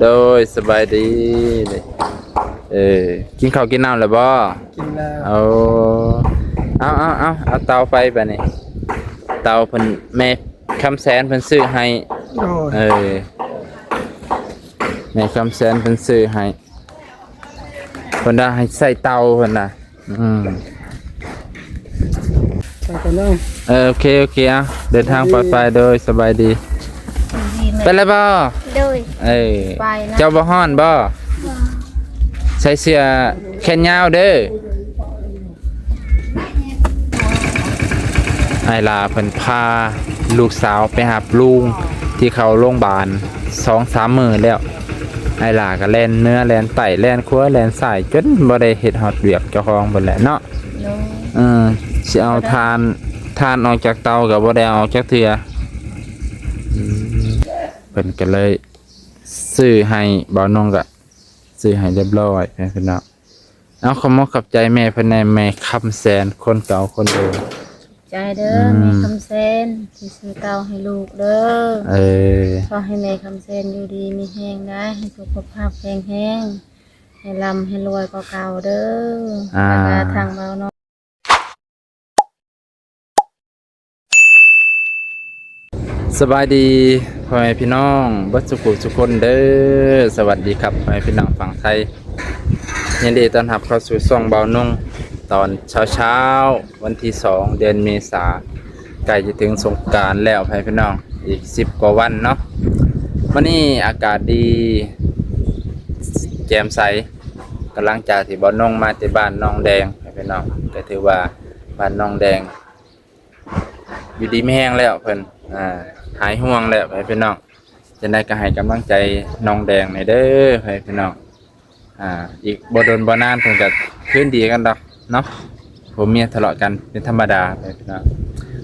โดยสบายดีเออกินข้าวกินน้ำแล้วบ่กินแล้วเอาเตาไปบัดนี้เตาเพิ่นแม่คำแสนเพิ่นซื้อให้โอ้ยเออแม่คำแสนเพิ่นซื้อให้เพิ่นได้ให้ใส่เตาเพิ่นน่ะไปกันเนาะโอเคอ่ะเดินทางปลอดภัยโดยสบายดีเป็นไรบ่โดยไปนะเจ้าบ่ฮ้อนบ่ใส่เสื้อแขนยาวเด้อไอลาเพิ่นพาลูกสาวไปหาลุงที่เขาโรงพยาบาล 2-3 มื้อแล้วไอลาก็แล่นเนื้อแล่นไตแล่นครัวแล่นสายจนบ่ได้เฮ็ดฮอดเวียกเจ้าของเพิ่นแหละเนาะสิเอาทานออกจากเตาก็บ่ได้เอาออกจากเทื่อเพิ่นก็เลยซื้อให้บ่าวนงก็ซื้อให้เรียบร้อยเพิ่นเนาะเอาขอมอบใจแม่เพิ่นแม่คำแสนคนเก่าคนเดิมใจเด้อแม่คำเซนที่ซื้อเตาให้ลูกเด้อขอให้แม่คำเซนอยู่ดีมีแห้งได้ให้สุขภาพแข็งแรงให้ร่ำให้รวยกว่าเก่าเด้อแล้วทางเบาเนาะสบายดีพ่อแม่พี่น้องบัดสุขุทุกคนเด้อสวัสดีครับพ่อแม่พี่น้องฝั่งไทยยินดีต้อนรับเข้าสู่ช่องเบานุ่งตอนเช้าวันที่2 เดือนเมษาใกล้จะถึงสงกรานต์แล้วพ่อแม่พี่น้องอีก10 กว่าวันเนาะวันนี้อากาศดีแจ่มใสกำลังจากที่เบานุ่งมาที่บ้านน้องแดงพ่อแม่พี่น้องก็ถือว่าบ้านน้องแดงอยู่ดีไม่แห้งแล้วเพิ่นหายห่วงแล้วพี่น้องจะได้ก็ให้กำลังใจน้องแดงในเด้อพี่น้องอีกบ่โดนบ่นานเพิ่นก็คืนดีกันดอกเนาะผมเมียทะเลาะกันเป็นธรรมดาพี่น้อง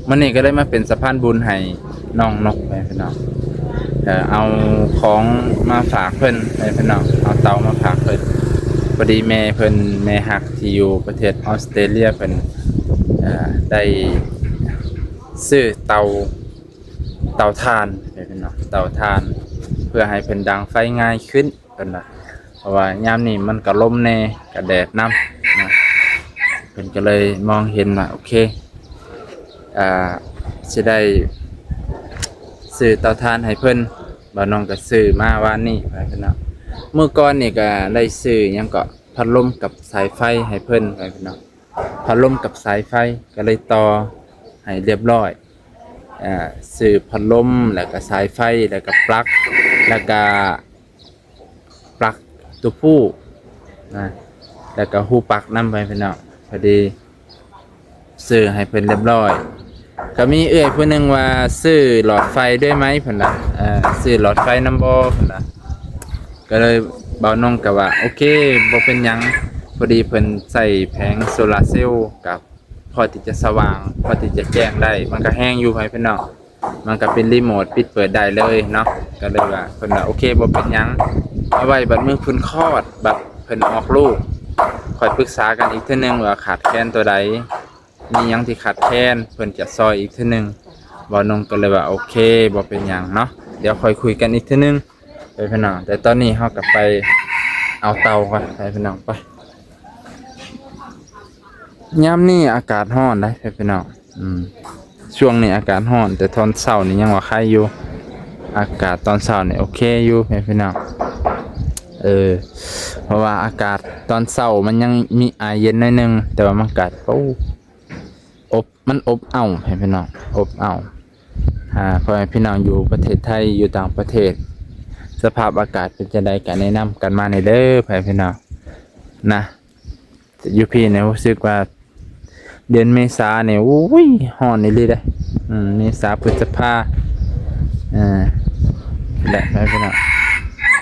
มื้อนี้ก็ได้มาเป็นสะพานบุญให้น้องนกพี่น้องเอาของมาฝากเพิ่นพี่น้องเอาเตามาฝากเพิ่นพอดีแม่เพิ่นแม่ฮักที่อยู่ประเทศออสเตรเลียเพิ่นได้ซื้อเตาถ่านพี่น้องเตาถ่านเพื่อให้เพิ่นดังไฟง่ายขึ้นเพิ่นว่าเพราะว่ายามนี้มันก็ลมแน่ก็แดดนํนะเพิ่นก็เลยมองเห็นว่าโอเคสิได้ซื้อเตาถ่านให้เพิ่นบ่าวน้องก็ซื้อมาวันนี้พี่น้องเมื่อก่อนนี่ก็ได้ซื้อหยังก็พัดลมกับสายไฟให้เพิ่นพี่น้องพัดลมกับสายไฟก็เลยต่อให้เรียบร้อยซื้อพัดลมแล้วก็สายไฟแล้วก็ปลั๊กแล้วก็ปลั๊กตัวผู้นะแล้วก็หูปลั๊กนำไปพี่น้องพอดีซื้อให้เพิ่นเรียบร้อยก็มีเอื้อยผู้นึงว่าซื้อหลอดไฟด้วยไหมเพิ่นน่ะซื้อหลอดไฟนำบ่เพิ่นน่ะก็เลยเบาน้องก็ว่าโอเคบ่เป็นหยังพอดีเพิ่นใส่แผงโซลาร์เซลล์กับพอที่จะสว่างพอที่จะแจ้งได้มันก็แห้งอยู่พี่น้องมันก็เป็นรีโมทปิดเปิดได้เลยเนาะก็เลยว่าเพิ่นว่าโอเคบ่เป็นหยังเอาไว้บัดมื้อเพิ่นคลอดบัดเพิ่นออกลูกค่อยปรึกษากันอีกเทื่อนึงว่าขาดแคลนตัวใดมีหยังที่ขาดแคลนเพิ่นจะซอยอีกเทื่อนึงบ่นงก็เลยว่าโอเคบ่เป็นหยังเนาะเดี๋ยวค่อยคุยกันอีกเทื่อนึงพี่น้องแต่ตอนนี้เฮาก็ไปเอาเตาก่อนพี่น้องไปยามนี้อากาศร้อนได้พี่น้องช่วงนี้อากาศร้อนแต่ตอนเช้านี่ยังว่าใครอยู่อากาศตอนเช้านี่โอเคอยู่พี่น้องเพราะว่าอากาศตอนเช้ามันยังมีอายเย็นหน่อยนึงแต่ว่ามันอากาศมันอบอ้าวพี่น้องอบอ้าวเพราะพี่น้องอยู่ประเทศไทยอยู่ต่างประเทศสภาพอากาศเป็นจังได๋ก็แนะนำกันมาในเด้อพี่น้องนะอยู่พี่เนี่ยรู้สึกว่าเดือนเมษาเนี่ยอุ้ยร้อนนี่เลยได้เมษาพฤษภาแหละพี่น้อง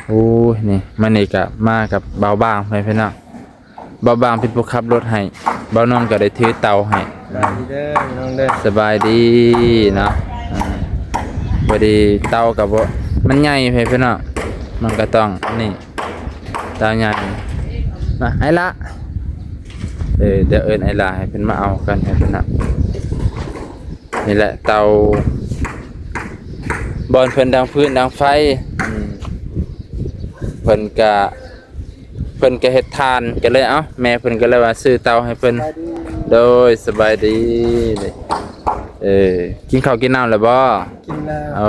โอ้ยนี่มันนี่ก็มากับเบาบางพี่น้องเบาบางเป็นผู้ขับรถให้เบาน้องก็ได้ถือเตาให้สบายดีเนาะพอดีเตากับมันใหญ่พี่น้องมันก็ต้องนี่เตาใหญ่มาให้ละเดี๋ยวไอ้ลาให้เพิ่นมาเอากันให้เพิ่นน่ะนี่แหละเตาบอนเพิ่นดังพื้นดังไฟ เพิ่นก็เฮ็ดทานก็เลยเอ้าแม่เพิ่นก็เลยว่าซื้อเตาให้เพิ่นโดยสบายดีกินข้าวกินน้ำแล้วบ่ กินแล้ว เ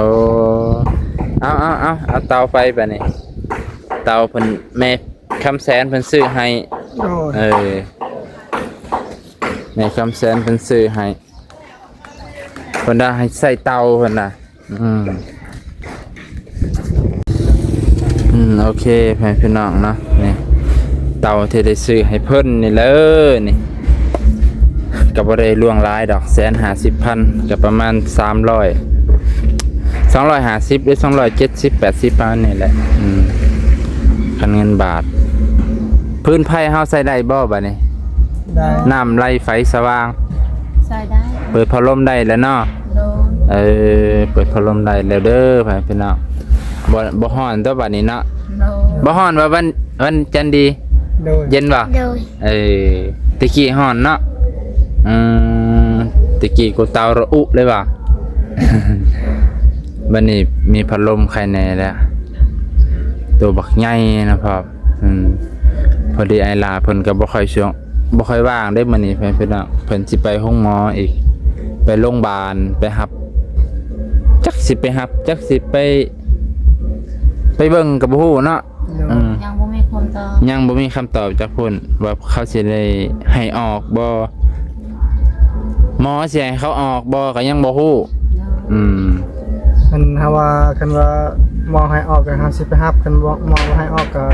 อาเตาไฟไปนี่เตาเพิ่นแม่คำแสนเพิ่นซื้อให้ โดย แม่คำแสนเพิ่นซื้อให้เพิ่นได้ให้ใส่เตาเพิ่นน่ะโอเคพี่น้องเนาะนี่เตาที่ได้ซื้อให้เพิ่นนี่เลยนี่ก็บ่ได้ล่วงหลายดอก150,000ก็ประมาณ250หรือ270 80ประมาณนี่แหละคันเงินบาทพื้นไผ่เฮาใส่ได้บ่บัดนี้ ได้ น้ำไหลไฟสว่าง ใส่ได้ เปิดพัดลมได้แล้วเนาะ โดน เปิดพัดลมได้แล้วเด้อพี่น้องบ่ฮ้อนตัวบัดนี้เนาะ โดน บ่ฮ้อนว่าวันจันทร์ดี โดย เย็นบ่ โดย ตะกี้ฮ้อนเนาะตะกี้กูเตาระอุเลยว่ะ บัดนี้มีพัดลมใครแน่แล้วตัวบักใหญ่นะพ่อพอดีไอลาเพิ่นก็บ่ค่อยว่างได้มื้อนี้เพิ่นน่ะเพิ่นสิไปห้องหมออีกไปโรงพยาบาลไปรับจักสิไปรับจักสิไปเบิ่งก็บ่ฮู้เนาะ ยังบ่มีคนตอบ ยังบ่มีคำตอบจากเพิ่นว่าเขาสิได้ให้ออกบ่หมอสิให้เขาออกบ่ก็ยังบ่ฮู้ โดน มันหาว่าคันว่ามองให้ออกก็หาสิไปฮับคันบ่มองบ่ให้ออกก็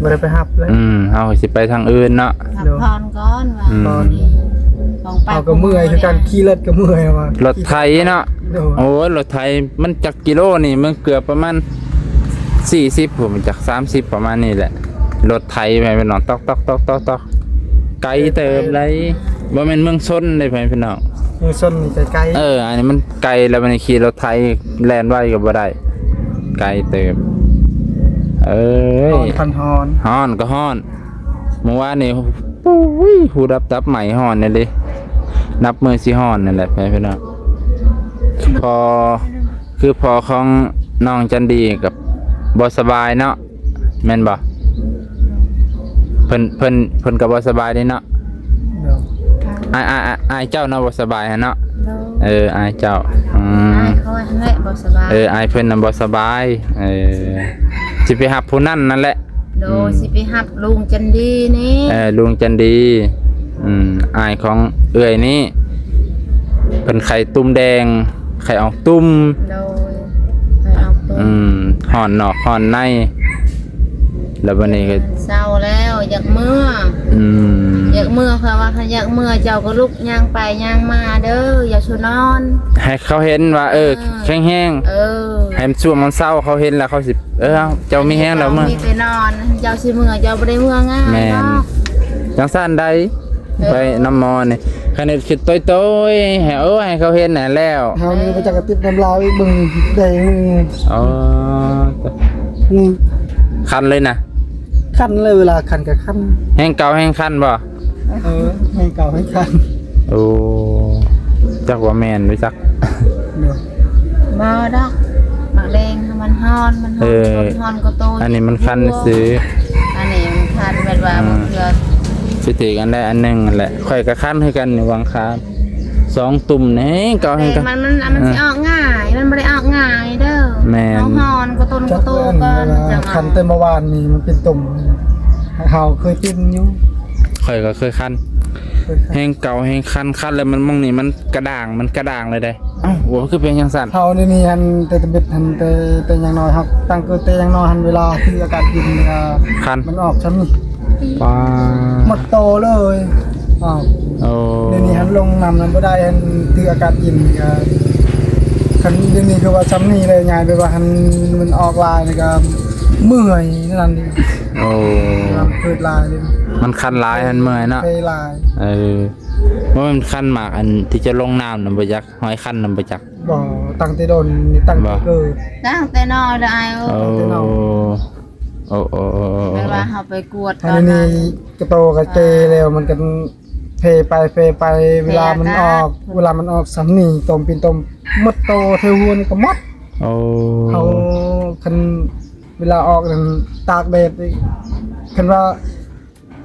บ่ได้ไปฮับเลย เฮาสิไปทางอื่นเนาะ พักผ่อนก่อนว่า อืม นี่ของไป เอาก็เมื่อยคือการขี่รถก็เมื่อยว่าร ถไถเนาะ โดย โอ้ยรถไถมันจักกิโลนี่มันเกือบประมาณ40ผมจาก30ประมาณนี้แหละรถไถไปเป็นน้องตอกไกลเติบเลยบ่แม่นเมืองชนเลยพี่น้อง มือส้นนี่ใกล้ อันนี้มันไกลแล้วมันขี่รถไถแล่นไวก็บ่ได้ไกลเติบๆตอนพันฮอน ฮ้อนก็ฮ้อนเมื่อวานนี่ปุ้ยหูดับใหม่ฮ้อนนี่ดินับมือสิฮ้อนนั่นแหละพี่น้องพอของน้องจันดีกับบ่สบายเนาะแม่นบ่เพิ่นก็บ่สบายเด้เนาะ เดี๋ยว อายเจ้าเนาะบ่สบายเนาะ โดน อายเจ้าอ้ายเขาให้บ่สบาย อายเพิ่นน่ะบ่สบายสิไปหับผู้นั่นนั่นแหละ โดยสิไปหับลุงจันดีนี่ ลุงจันดีอายของเอื้อยนี่เพิ่นไข่ตุ้มแดงไข่ออกตุ้ม โดยไปเอาตัว ห่อนนอกห่อนในแล้ววันนี้ก็ เศร้าแล้วอยากเมื่ออยากเมื่อเพราะว่าถ้าอยากเมื่อเจ้าก็ลุกย่างไปย่างมาเด้ออย่าชูนอน ให้เขาเห็นว่าแข็งแห้งให้มันช่วงมันเศร้าเขาเห็นแล้วเขาสิเจ้ามีแห้งแล้วเมื่อ มีไปนอนเจ้าสิเมื่อเจ้าบ่ได้เมื่อง่าย แม่น เนาะ จังซั่นใดไปน้ำมอนี่คันนี้คิดต้อยๆให้ให้เขาเห็นน่ะแล้ว เฮานี่ไปจักกระติบน้ำลายเบิ่งได้ อ๋อ นี่ คันเลยนะ คันเลยเวลาคันก็คัน แห้งเก่าแห้งคันบ่ ให้เก่าให้คัน โอ้จักว่าแม่นหรือจัก เดี๋ยว บ่ดอกหมักแดงมันฮ้อนฮ้อนก็โต อันนี้มันคันซื้อ อันนี้มันคันแบบว่ามันเพื่อ สิถือกันได้อันหนึงนั่นแหละค่อยก็คันให้กันนี่วางคา2ตุ่มแห้งเก่าแห้งกัน มันสิออกง่ายมันบ่ได้ออกง่ายเด้อ แม่น ฮ้อนก็ต้นก็โตกันจัง คันแต่เมื่อวานนี่มันเป็นตุ่มเฮาเคยเป็นอยู่ ค่อยก็เคยคัน แห้งเก่าแห้งคันแล้วมันมองนี่มันกระด่างเลยได้หัวคือเป็นจังซั่น เฮานี่หันแต่เบ็ดหันแต่อย่างน้อยครับตั้งเกิดแต่อย่างน้อยหันเวลาที่อากาศเย็น คัน มันออกชั้นนี่ ป้า หมดโตเลยอ้าว โอ้ เดี๋ยวนี้หันลงน้ำนั้นบ่ได้หันที่อากาศเย็นก็คันเดี๋ยวนี้คือว่าชั้นนี้เลยง่ายไปว่าหันมันออกลายนี่ก็เมื่อยนั่นดิ โอ้ เกิดลายเลย มันคันหลายอันเมื่อยเนาะ เคยลาย ว่ามันคันมากอันที่จะลงน้ำนำบ่จักหอยคันนำบ่จัก บ่ตั้งแต่โดนนี่ตั้งแต่เกิด ตั้งแต่น้อยเลย โอ้ ไม่ว่าเฮาไปกวดต อั อน น นี้ นั้น กระโตกระเจแล้วมันก็เพไปเวลามันออกสำนีต้มเป็นต้มมดโตเทหัวนี่ก็หมด โอ้ เขาคัน เวลาออกนั่นตากแดดนี่คันว่า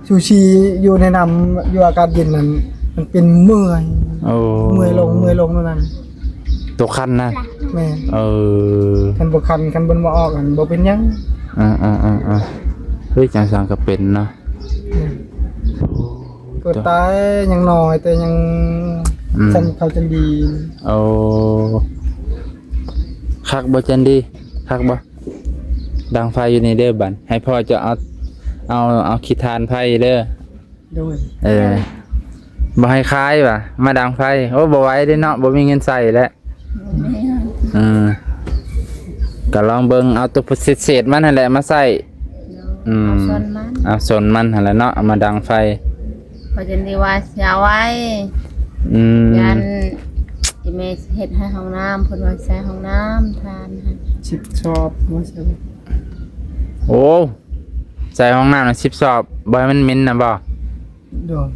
ชูชีอยู่ในน้ำอยู่อากาศเย็นนั่นมันเป็นเมื่อย โอ้ เมื่อยลงนั่น ตัวคันนะ แม่ น คันบ่คันคันบ่มาออกอันบ่เป็นหยัง เฮ้ยจังสังก็เป็นเนาะ ก็ตายยังน้อยแต่ยังฉันเขาจันดี โอ้คักบ่จันดีคักบ่ดังไฟอยู่ในเด้อบัดให้พ่อจะเอาขี้ทานไฟเด้อ โดย บ่ให้คายว่ะมาดังไฟโอ้บ่ไหวเด้เนาะบ่มีเงินใส่แล้วก็ลองเบิ่งเอาตัวเศษๆมันนั่นแหละมาใส่เอาส่วนมันหั่นแหละเนาะเอามาดังไฟพอจะดีว่าสิเอาไว้ยันอีเมสเฮ็ดให้ห้องน้ำเพิ่นว่าใส่ห้องน้ำทานหั่น ชิบชอบบ่ใช่ โอ้ใส่ห้องน้ำน่ะ10 สอบบ่ให้มันเหม็นน่ะบ่ โดย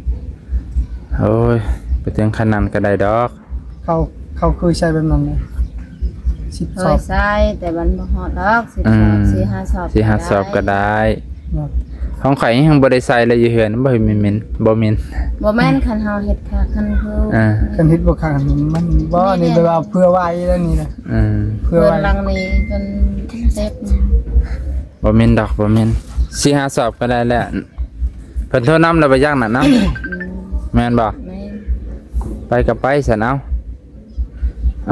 โอ้ยไปถึงขนาดนั้นก็ได้ดอก เขาเคยใช้แบบนั้นเลยชิบ เค ชอย บ ใส่แต่มันบ่ฮอดดอก10 สอบ4-5 สอบ 4-5 สอบก็ได้ เนาะ ของข่อยยังบ่ได้ใส่เลยอยู่เฮือนบ่เห็นเหม็นบ่เหม็น บ่แม่นคันเฮาเฮ็ดค่ะคันคือ คันเฮ็ดบ่คันมันบ่นี่แบบว่าเพื่อไว้แล้วนี่นะเพื่อ เพิ่น ไว้ หลังนี้เพิ่นเซ็บ บ่เหม็นดอกบ่เหม็น4-5 สอบก็ได้แล้วเพิ่นโทรนำแล้วบ่ยักน่ะเนาะแม่นบ่ แม่น ไปกับไปซะเอา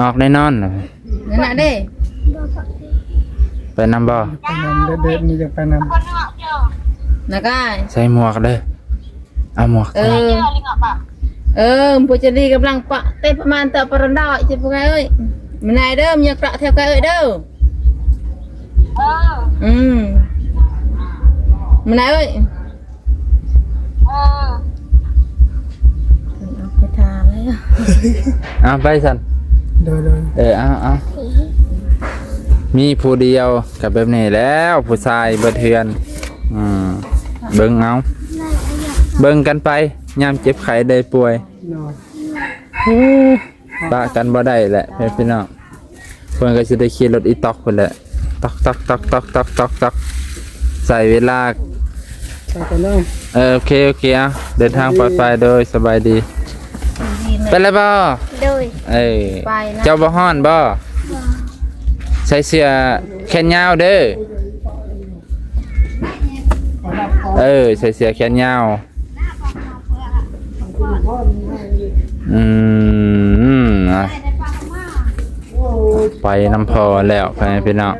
ออกแน่นอนน่ะ นั่นน่ะเด้ ไปนำบ่ ไปนำเด็ดๆนี่จะไปนำ นะกาย ใส่หมวกเด้อเอาหมวก ผู้จะดีกำลังปะเต้ประมาณตะปรันดาจะพวกไงเอ้ยมันนายเด้อมันอยากกระแทบไกเอ้ยเด้อมันนายเอ้ยเอาไปทานเลย เอาไปซั่น โดย เอามีผู้เดียวกับแบบนี้แล้วผู้ชายเบิดเทือนเบิ่งเอาเบิ่งกันไปยามเจ็บไข้ได้ป่วย เนาะ ปะกันบ่ได้แหละพี่น้องเพิ่นก็สิได้ขี่รถอีต๊อกพุ่นแหละตอกใส่เวลา ไปกันเนาะ โอเคอ่ะเดินทางปลอดภัยโดยสบายดีไปแล้วบ่ โดย ไปนะ เจ้าบ่ฮ้อนบ่ใส่เสื้อแขนยาวเด้อใส่เสื้อแขนยาวไปน้ำพอแล้วไปพี่น้อง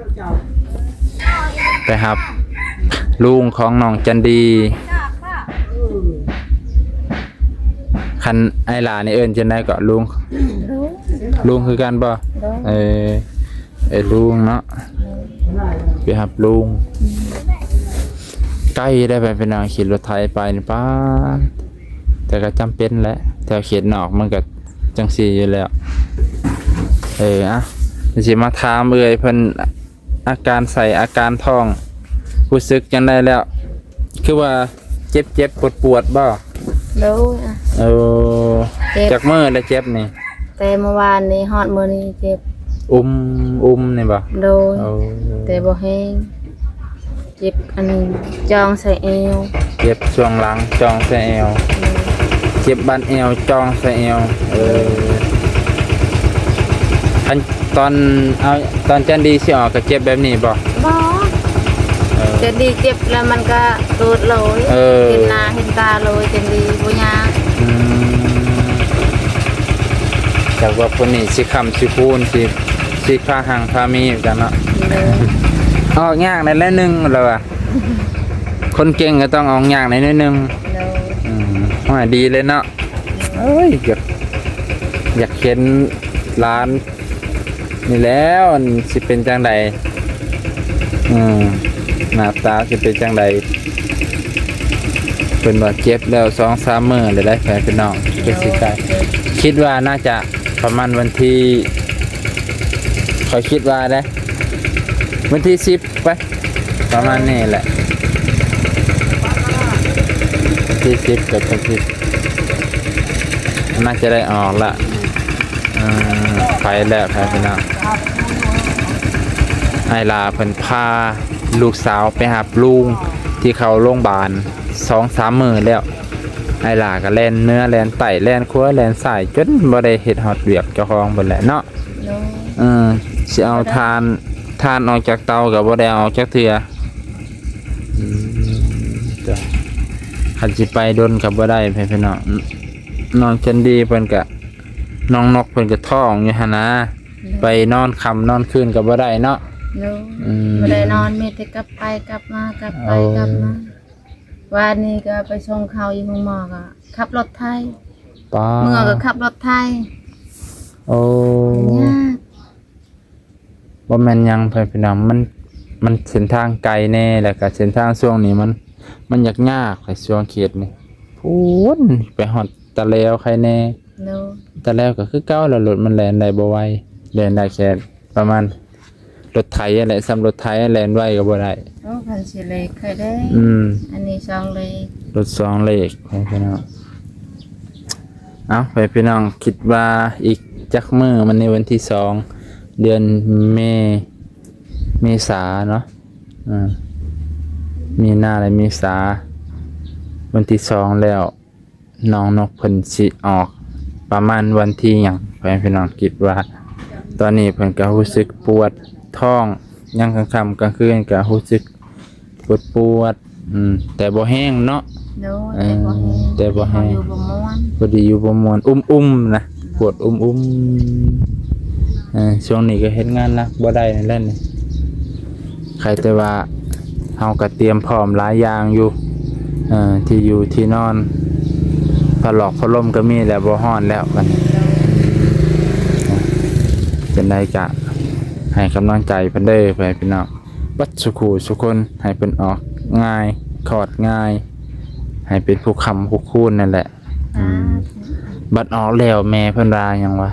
ไปครับลุงของน้องจันดีคันไอหลานี่เอิ้นจังได๋ก็ลุงคือกันบ่ลุงเนาะไปครับลุงใกล้ได้ไปเป็นางขี่รถไถไปนี่ป้าแต่ก็จำเป็นแหละแต่เขียนนอกมันก็จังซี่อยู่แล้วสิมาถามเพิ่นอาการใส่อาการท้องรู้สึกจังได๋แล้วคือว่าเจ็บปวดบ่ ดูจากมื้อแล้วเจ็บนี่ แต่เมื่อวานนี้ฮอดมื้อนี้เจ็บ อุ้มนี่บ่ โดยแต่บ่แห้งเจ็บอันจองใส่เอว เจ็บช่วงหลังจองใส่เอวเจ็บบั้นเอวจองใส่เอวอันตอนจันดีสิออกก็เจ็บแบบนี้บ่ บ่จะดีเจ็บแล้วมันก็ตูดเลยเห็นหน้าเห็นตาเลยจะดีบ่ยาก จากว่าคนนี้สิคำสิพูนสิพาหังพามีกันเนาะออกยากในละนึงแล้วอ่ะคนเก่งก็ต้องออกยากในนิดนึงว่าดีเลยเนาะอยากเห็นร้านนี่แล้วสิเป็นจังใดหน้าตาสิเป็นจังใดเป็นว่าเจ็บแล้ว2-3 มื้อเลยได้แผลเป็นน้องเป็นสิกายคิดว่าน่าจะประมาณวันที่คิดว่าได้วันที่10ไปประมาณนี้แหละวันที่10กับวันที่น่าจะได้ออกละไปแล้วแผลเป็นน้องไอลาเพิ่นพา ลูกสาวไปหาลุงที่เขาโรงพยาบาล2-3 มื้อแล้วไอ้หล่าก็แล่นเนื้อแล่นไตแล่นครัวแล่นสายจนบ่ได้เฮ็ดฮอดเวียกเจ้าของเบิดแหละเนาะ โดย สิเอาทานออกจากเตาก็บ่ได้เอาออกจากเทื่อจ้ะคันสิไปดนก็บ่ได้พี่น้องน้องจันดีเพิ่นก็น้องนกเพิ่นก็ท้องอยู่หั่นนะไปนอนค่ำนอนคืนก็บ่ได้เนาะ โดยบ่ได้นอนมีแต่กลับไปกลับมากลับไปกลับมาวันนี้ก็ไปส่งเขาอยู่ห้องหมอก็ขับรถไทย ป้า เมื่อก็ขับรถไทย โอ้ ยาก บ่แม่นหยังพี่น้องมันเส้นทางไกลแน่แล้วก็เส้นทางช่วงนี้มันยากๆไอ้ช่วงเขตนี่พูนไปฮอดตะแล้วใครแน่ โดย ตะแล้วก็คือเก่าแล้วรถมันแล่นได้บ่ไหวแล่นได้แค่ประมาณรถไถอะไรซ้ำรถไถแล่นไวก็บ่ได้ โอ้พันสิเลขเคยได้ อันนี้สองเลข รถ2เลขไปพี่น้องเอาไปพี่น้องคิดว่าอีกจักมื้อมันในวันที่2เดือนเมษาเนาะมีนาและเมษาวันที่2แล้วน้องนกเพิ่นสิออกประมาณวันที่หยังไปพี่น้องคิดว่า ตอนนี้เพิ่นก็รู้สึกปวดท้องยังกลางค่ำกลางคืนก็รู้สึกปวดแต่บ่แห้งเนาะ โดยแต่บ่แห้งอยู่บ่ม่วน พอดีอยู่บ่ม่วนอุ้มๆนะปวดอุ้มๆช่วงนี้ก็เฮ็ดงานหนักบ่ได้นั่นแหละนี่ใครแต่ว่าเฮาก็เตรียมพร้อมหลายอย่างอยู่ที่อยู่ที่นอนพัดลมก็มีแล้วบ่ฮ้อนแล้วบัดนี้เป็นไดกะให้กำลังใจเพิ่นเด้อไปพี่น้องบัดสุขสุคนให้เพิ่นออกง่ายคลอดง่ายให้เป็นผู้ค้ำผู้คูณนั่นแหละบัดออกแล้วแม่เพิ่นว่าหยังวะ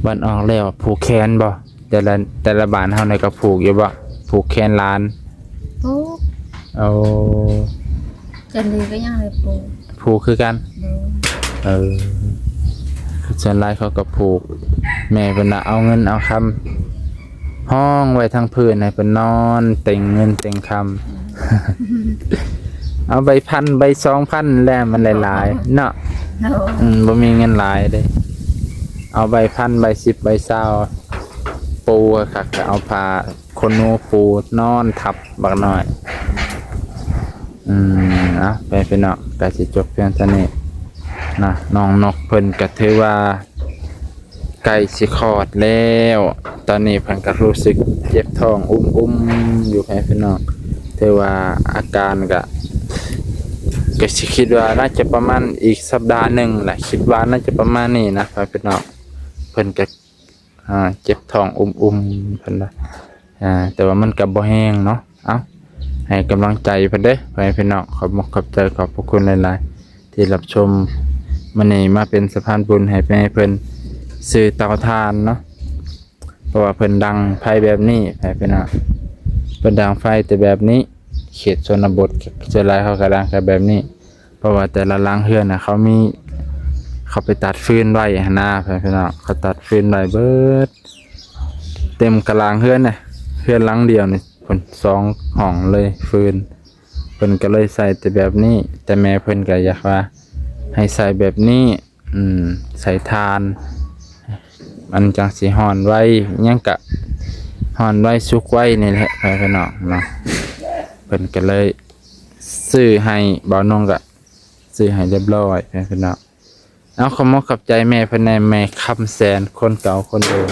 บัดออกแล้วผูกแขนบ่แต่ละบ้านเฮานี่ก็ผูกอยู่บ่ผูกแขนหลาน ปุ๊บ เอา จันดีก็ยังเลยปุ๊บ ผูกคือกัน โดย ส่วนหลายเขาก็ผูกแม่เพิ่นน่ะเอาเงินเอาคำห้องไว้ทางพื้นให้เพิ่นนอนเต็งเงินเต็งคำ เอาใบ1,000ใบ2,000แล้วมันหลายๆเนาะ โดย บ่มีเงินหลายเด้เอาใบ1,000ใบ10ใบ20ปูคักก็เอาผ้าคนหนูปูนอนทับบักน้อยไปพี่น้องก็สิจบเพียงเท่านี้นะน้องนกเพิ่นก็ถือว่าใกล้สิคลอดแล้วตอนนี้เพิ่นก็รู้สึกเจ็บท้องอุ้มอยู่ให้พี่น้องถือว่าอาการก็สิคิดว่าน่าจะประมาณอีกสัปดาห์หนึ่งแหละคิดว่าน่าจะประมาณนี้นะพี่น้องเพิ่นก็เจ็บท้องอุ้มเพิ่นว่าแต่ว่ามันก็บ่แห้งเนาะเอ้าให้กำลังใจเพิ่นเด้อพี่น้องขอบใจขอบพระคุณหลายๆที่รับชมมื้อนี้มาเป็นสะพานบุญให้เพิ่นซื้อเตาถ่านเนาะเพราะว่าเพิ่นดังไฟแบบนี้พี่น้องเพิ่นดังไฟแต่แบบนี้เขตชนบทส่วนหลายเขาก็ดังกันแบบนี้เพราะว่าแต่ละหลังเฮือนน่ะเขาไปตัดฟืนไว้หั่นนะพี่น้องเขาตัดฟืนไว้เบิดเต็มกะลางเฮือนน่ะเฮือนหลังเดียวนี่เพิ่น2ห้องเลยฟืนเพิ่นก็เลยใส่แต่แบบนี้แต่แม่เพิ่นก็อยากว่าให้ใส่แบบนี้ใส่ทานมันจังสิฮ้อนไว้ยังกะฮ้อนไว้สุกไว้นี่แหละพี่น้องเนาะเพิ่นก็เลยซื้อให้บ่าวนงก็ซื้อให้เรียบร้อยพี่น้องเอาขอบใจแม่เพิ่นแม่คำแสนคนเก่าคนเดิม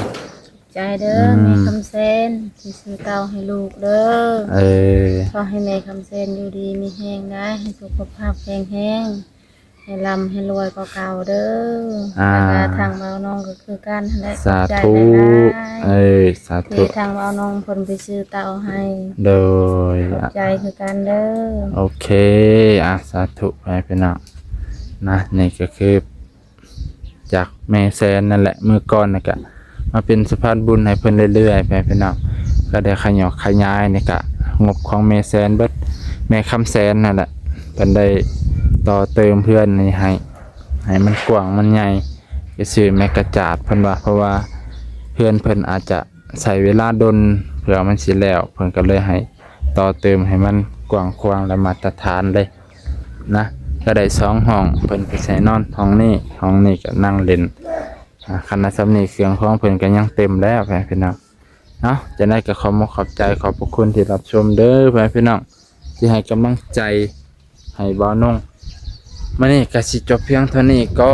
ใจเด้อแม่คำเซนที่ซื้อเตาให้ลูกเด้อขอให้แม่คำเซนอยู่ดีมีแห้งได้ให้สุขภาพแข็งแรงให้ร่ำให้รวยกว่าเก่าเด้อแล้วทางเบาน้องก็คือการและ สาธุสาธุ ที่ทางเบาน้องเพิ่นไปซื้อเตาให้ โดย ใจคือการเด้อ โอเคสาธุไปพี่น้องนะนี่ก็คือจากแม่แสนนั่นแหละเมื่อก่อนนะกะมาเป็นสะพานบุญให้เพิ่นเรื่อยๆไปพี่น้องก็ได้ขยายนี่กะงบของแม่แสนเบิดแม่คำแสนนั่นแหละเพิ่นได้ต่อเติมเพื่อนนี่ให้มันกว้างมันใหญ่ก็ซื้อแม่กระจาดเพิ่นว่าเพราะว่าเพื่อนเพิ่นอาจจะใช้เวลาดนเพื่อมันสิแล้วเพิ่นก็เลยให้ ต่อเติมให้มันกว้างขวางและมาตรฐานเลยนะก็ได้2ห้องเพิ่นก็ใช้นอนห้องนี้ก็นั่งเล่นคันสำนี้เครื่องของเพิ่นก็ยังเต็มแล้วพี่น้องเนาะจะได้ก็ขอบใจขอบพระคุณที่รับชมเด้อพี่น้องที่ให้กำลังใจให้บ่าวนงมื้อนี้ก็สิจบเพียงเท่านี้ก่อ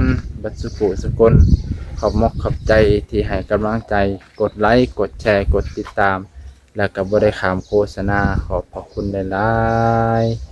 นบัดสุขุสุคนขอบใจที่ให้กำลังใจกดไลค์กดแชร์กดติดตามแล้วก็บ่ได้ขามโฆษณาขอบพระคุณหลายๆ